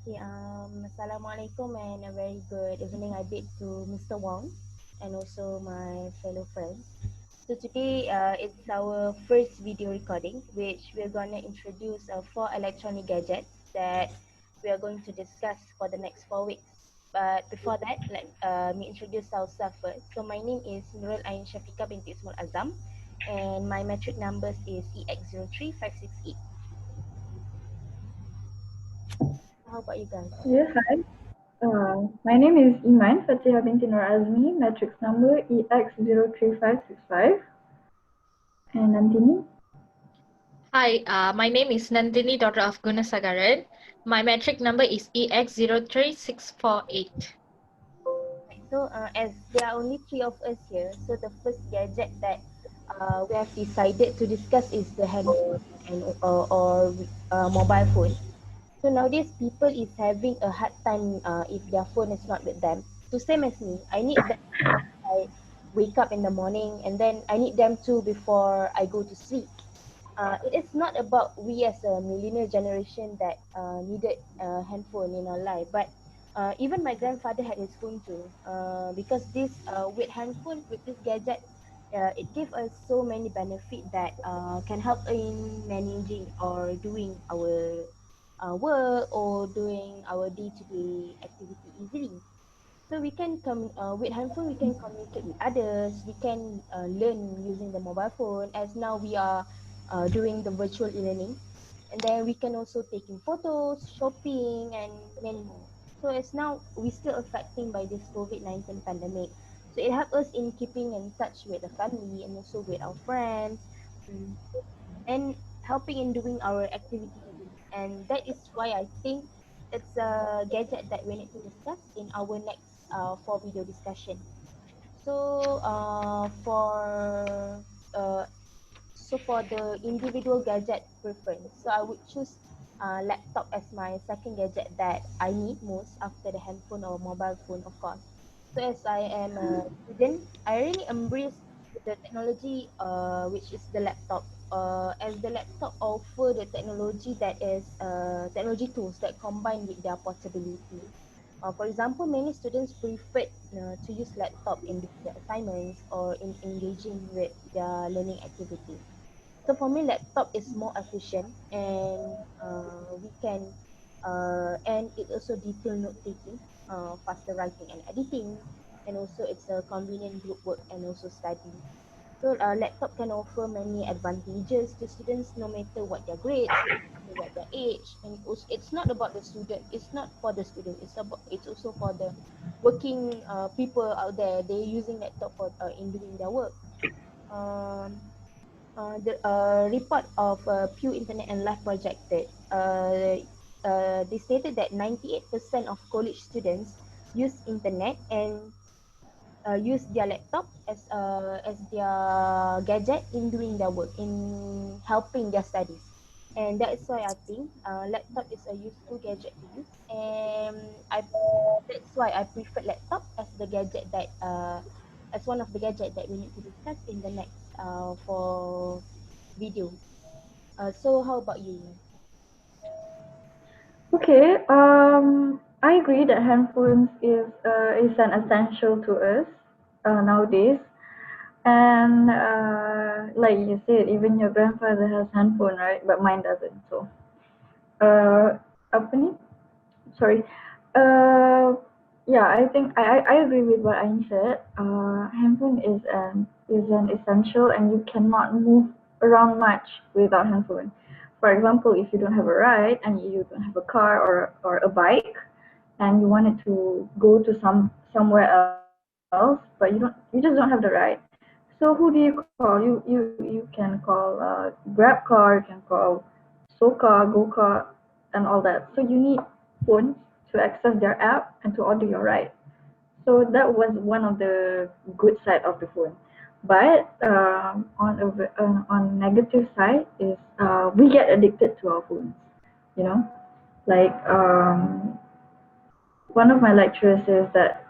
Assalamualaikum and a very good evening I bid to Mr. Wong and also my fellow friends. So today it's our first video recording which we're going to introduce four electronic gadgets that we are going to discuss for the next 4 weeks. But before that, let me introduce ourselves first. So my name is Nurul Ain Shafiqah binti Ismul Azam and my metric numbers is EX03568. How about you guys? Yeah, hi. My name is Iman Fatiha binti Nur Azmi, matrix number EX03565. And Nandini? Hi, my name is Nandini, daughter of Gunasagaran. My metric number is EX03648. So, as there are only three of us here, so the first gadget that we have decided to discuss is the handphone and or mobile phone. So nowadays, people is having a hard time if their phone is not with them. So same as me, I need them before I wake up in the morning, and then I need them too before I go to sleep. It is not about we as a millennial generation that needed a handphone in our life, but even my grandfather had his phone too. Because this with handphone, with this gadget, it gave us so many benefit that can help in managing or doing our work or doing our day-to-day activity easily. So we can with handphone we can communicate with others. We can learn using the mobile phone as now we are doing the virtual e-learning, and then we can also take in photos, shopping, and many more. So as now we still affecting by this COVID-19 pandemic. So it helps us in keeping in touch with the family and also with our friends, mm, and helping in doing our activity easily. And that is why I think it's a gadget that we need to discuss in our next for video discussion. So uh, for the individual gadget preference, so I would choose laptop as my second gadget that I need most after the handphone or mobile phone, of course. So as I am a student, I really embrace the technology, which is the laptop. As the laptop offer the technology that is technology tools that combine with their portability. For example, many students prefer to use laptop in doing their assignments or in engaging with their learning activity. So for me, laptop is more efficient, and we can and it also detail note taking, faster writing and editing, and also it's a convenient group work and also study. So laptop can offer many advantages to students no matter what their grades, no matter what their age, and also, it's not about the student. It's not for the student. It's also for the working people out there. They're using laptop for in doing their work. Um, the report of Pew Internet and Life projected, they stated that 98% of college students use internet and use their laptop as their gadget in doing their work, in helping their studies. And that is why I think laptop is a useful gadget to use, and that's why I prefer laptop as the gadget that as one of the gadget that we need to discuss in the next for video. So how about you? Okay, I agree that handphones is an essential to us nowadays. And like you said, even your grandfather has handphone, right? But mine doesn't. So, apa ni? Sorry. Uh, yeah, I think I agree with what Ain said. Handphone is an essential, and you cannot move around much without handphone. For example, if you don't have a ride and you don't have a car or a bike, and you wanted to go to somewhere else, but you just don't have the ride. So who do you call? You can call Grab car, you can call Soka, GoCar, and all that. So you need phone to access their app and to order your ride. So that was one of the good side of the phone. But on negative side is we get addicted to our phones. You know, like one of my lecturers says that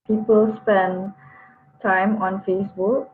people spend time on Facebook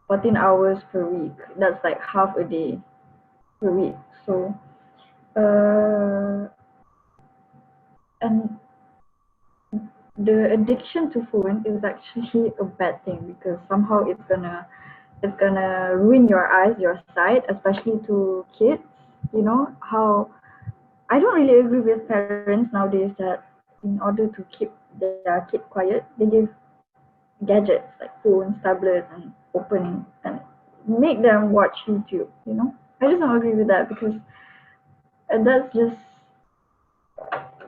14 hours per week. That's like half a day per week. So uh, the addiction to phone is actually a bad thing, because somehow it's gonna ruin your eyes, your sight, especially to kids. You know how I don't really agree with parents nowadays that in order to keep their kid quiet, they give gadgets like phones, tablets, and open and make them watch YouTube. I just don't agree with that, because that's just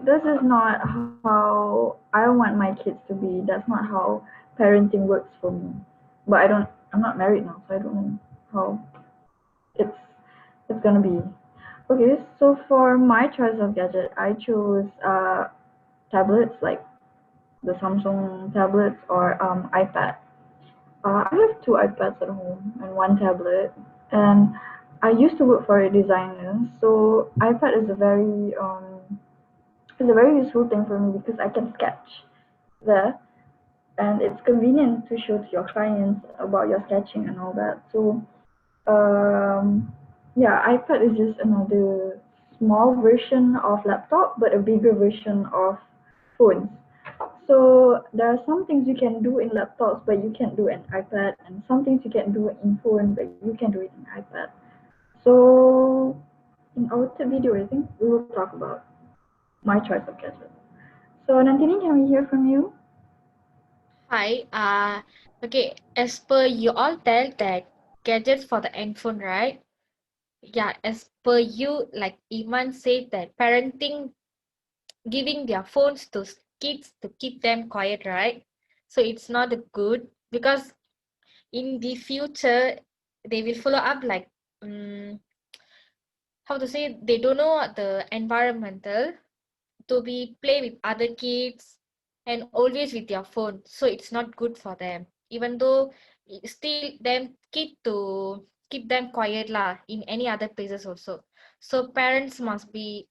this is not how I want my kids to be. That's not how parenting works for me. But I'm not married now, so I don't know how it's it's gonna be. Okay, so for my choice of gadget, I chose tablets, like the Samsung tablets or iPad. I have two iPads at home and one tablet, and I used to work for a designer, so iPad is a very useful thing for me because I can sketch there, and it's convenient to show to your clients about your sketching and all that. So um, yeah, iPad is just another small version of laptop, but a bigger version of phones. So there are some things you can do in laptops, but you can't do in iPad, and some things you can do in phone, but you can do it in iPad. So in our third video, I think we will talk about my choice of gadget. So Nandini, can we hear from you? Hi. Okay. As per you all tell that gadgets for the handphone, right? Yeah. As per you, like Iman said that parenting giving their phones to kids to keep them quiet, right? So it's not a good, because in the future they will follow up like how to say, they don't know the environmental to be play with other kids and always with their phone, so it's not good for them, even though still them keep to keep them quiet lah in any other places also. So parents must be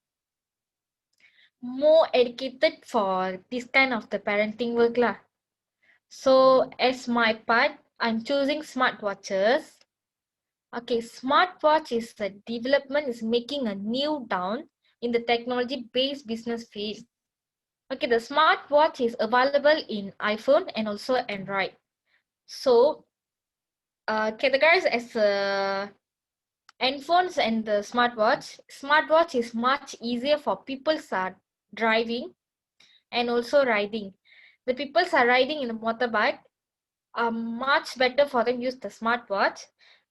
more educated for this kind of the parenting work lah. So as my part, I'm choosing smartwatches. Okay, smartwatch is the development is making a new down in the technology-based business field. Okay, the smartwatch is available in iPhone and also Android. So, categorized as handphones and the smartwatch. Smartwatch is much easier for people start driving and also riding. The people are riding in a motorbike are much better for them use the smartwatch,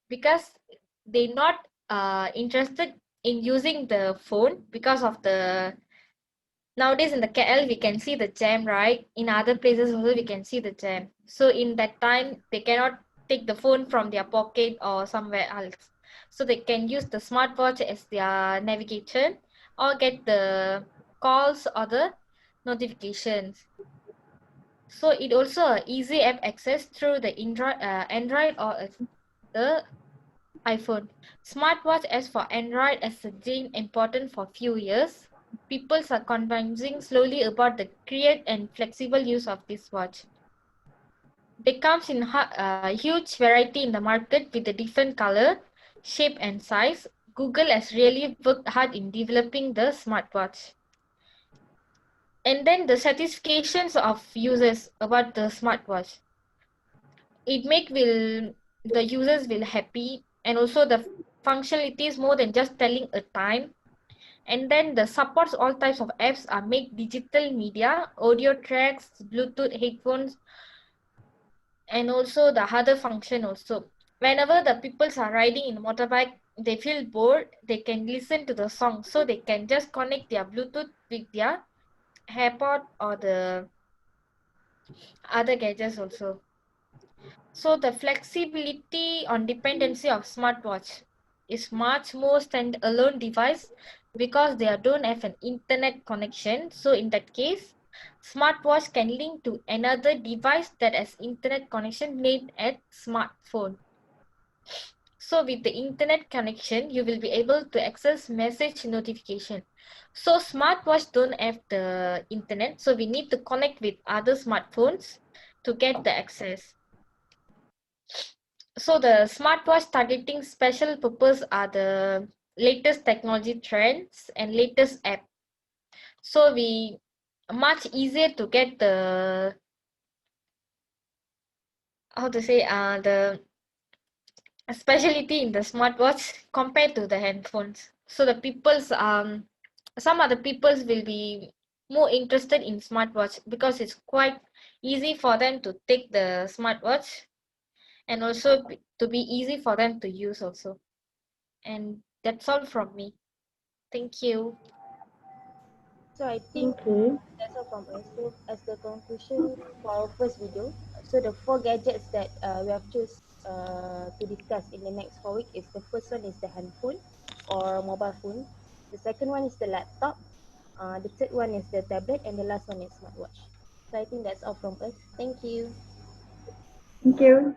because they're not interested in using the phone because of the nowadays in the KL we can see the jam, right? In other places also we can see the jam. So in that time they cannot take the phone from their pocket or somewhere else. So they can use the smartwatch as their navigation or get the calls or the notifications. So it also a easy app access through the Android or the iPhone. Smartwatch as for Android has been important for few years. People are convincing slowly about the create and flexible use of this watch. They comes in huge variety in the market with a different color, shape and size. Google has really worked hard in developing the smartwatch. And then the satisfactions of users about the smartwatch. It make will the users will happy, and also the functionality is more than just telling a time. And then the supports all types of apps are make digital media, audio tracks, Bluetooth headphones, and also the other function also. Whenever the people are riding in motorbike, they feel bored, they can listen to the song, so they can just connect their Bluetooth with their AirPod or the other gadgets also. So the flexibility on dependency of smartwatch is much more standalone device because they don't have an internet connection. So in that case, smartwatch can link to another device that has internet connection named as smartphone. So with the internet connection, you will be able to access message notification. So smartwatch don't have the internet, so we need to connect with other smartphones to get the access. So the smartwatch targeting special purpose are the latest technology trends and latest app. So we much easier to get the, how to say, the specialty in the smartwatch compared to the handphones. So the people's some other peoples will be more interested in smartwatch because it's quite easy for them to take the smartwatch, and also to be easy for them to use also. And that's all from me. Thank you. So I think Okay. that's all from us. So as the conclusion for our first video, so the four gadgets that we have choose to discuss in the next 4 weeks is, the first one is the handphone or mobile phone. The second one is the laptop. The third one is the tablet, and the last one is smartwatch. So I think that's all from us. Thank you. Thank you.